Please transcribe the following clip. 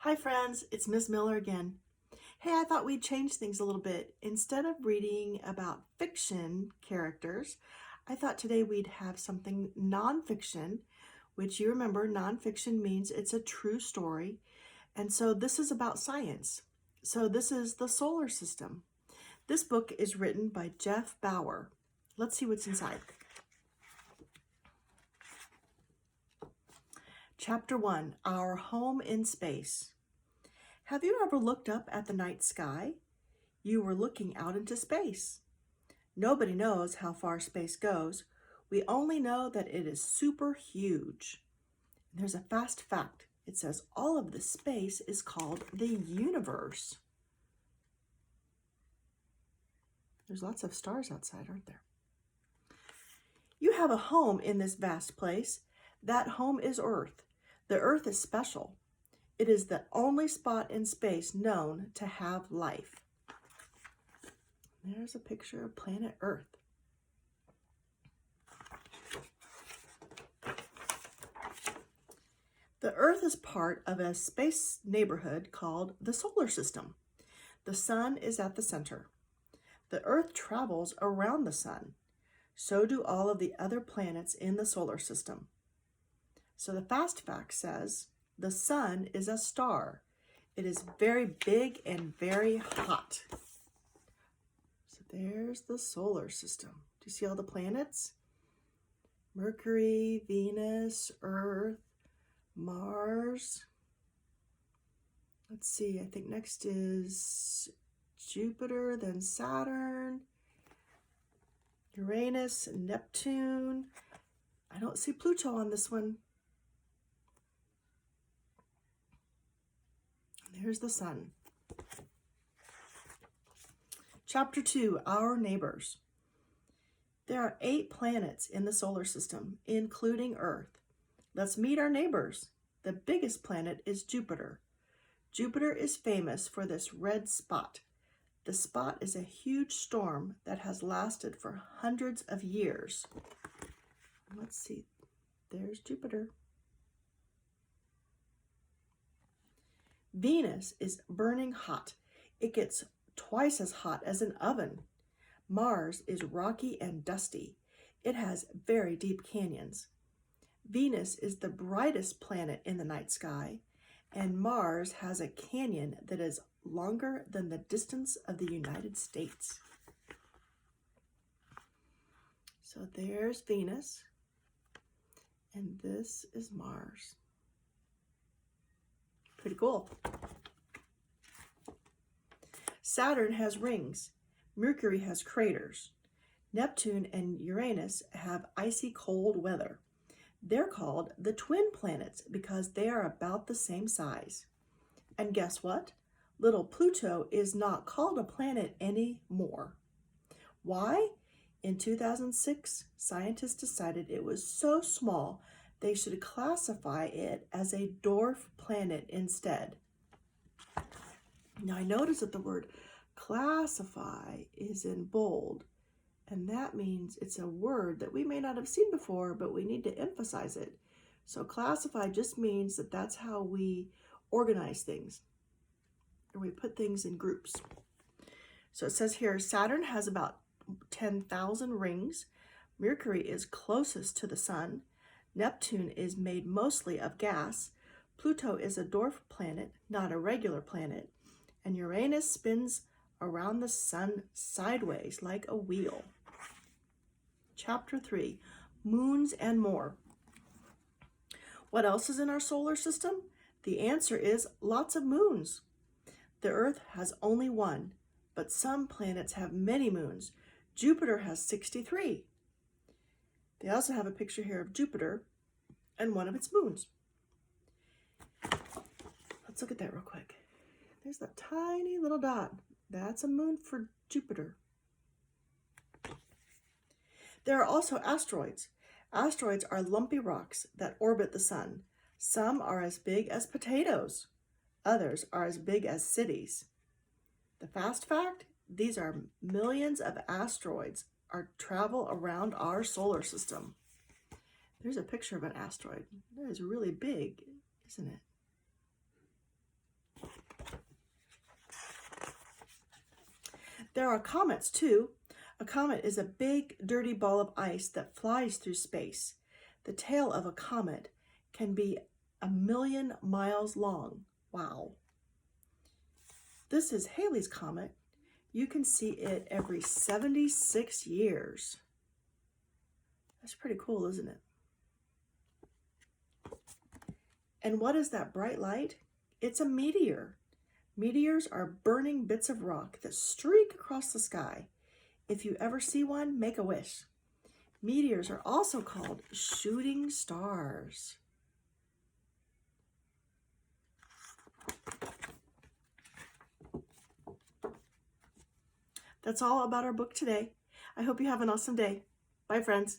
Hi friends, it's Miss Miller again. Hey, I thought we'd change things a little bit. Instead of reading about fiction characters, I thought today we'd have something nonfiction, which you remember nonfiction means it's a true story. And so this is about science. So this is the solar system. This book is written by Jeff Bauer. Let's see what's inside. Chapter 1, Our Home in Space. Have you ever looked up at the night sky? You were looking out into space. Nobody knows how far space goes. We only know that it is super huge. There's a fast fact. It says all of the space is called the universe. There's lots of stars outside, aren't there? You have a home in this vast place. That home is Earth. The Earth is special. It is the only spot in space known to have life. There's a picture of planet Earth. The Earth is part of a space neighborhood called the solar system. The sun is at the center. The Earth travels around the sun. So do all of the other planets in the solar system. So the fast fact says, the sun is a star. It is very big and very hot. So there's the solar system. Do you see all the planets? Mercury, Venus, Earth, Mars. Let's see, I think next is Jupiter, then Saturn, Uranus, Neptune. I don't see Pluto on this one. There's the sun. Chapter 2, Our Neighbors. There are 8 planets in the solar system, including Earth. Let's meet our neighbors. The biggest planet is Jupiter. Jupiter is famous for this red spot. The spot is a huge storm that has lasted for hundreds of years. Let's see. There's Jupiter. Venus is burning hot. It gets twice as hot as an oven. Mars is rocky and dusty. It has very deep canyons. Venus is the brightest planet in the night sky, and Mars has a canyon that is longer than the distance of the United States. So there's Venus, and this is Mars. Pretty cool. Saturn has rings. Mercury has craters. Neptune and Uranus have icy cold weather. They're called the twin planets because they are about the same size. And guess what? Little Pluto is not called a planet anymore. Why? In 2006, scientists decided it was so small they should classify it as a dwarf planet instead. Now I notice that the word classify is in bold, and that means it's a word that we may not have seen before, but we need to emphasize it. So classify just means that that's how we organize things, or we put things in groups. So it says here, Saturn has about 10,000 rings. Mercury is closest to the sun. Neptune is made mostly of gas. Pluto is a dwarf planet, not a regular planet. And Uranus spins around the sun sideways like a wheel. Chapter 3, Moons and More. What else is in our solar system? The answer is lots of moons. The Earth has only one, but some planets have many moons. Jupiter has 63. They also have a picture here of Jupiter and one of its moons. Let's look at that real quick. There's that tiny little dot. That's a moon for Jupiter. There are also asteroids. Asteroids are lumpy rocks that orbit the sun. Some are as big as potatoes. Others are as big as cities. The fast fact, these are millions of asteroids travel around our solar system. There's a picture of an asteroid. That is really big, isn't it? There are comets too. A comet is a big, dirty ball of ice that flies through space. The tail of a comet can be 1,000,000 miles long. Wow. This is Halley's Comet. You can see it every 76 years. That's pretty cool, isn't it? And what is that bright light? It's a meteor. Meteors are burning bits of rock that streak across the sky. If you ever see one, make a wish. Meteors are also called shooting stars. That's all about our book today. I hope you have an awesome day. Bye, friends.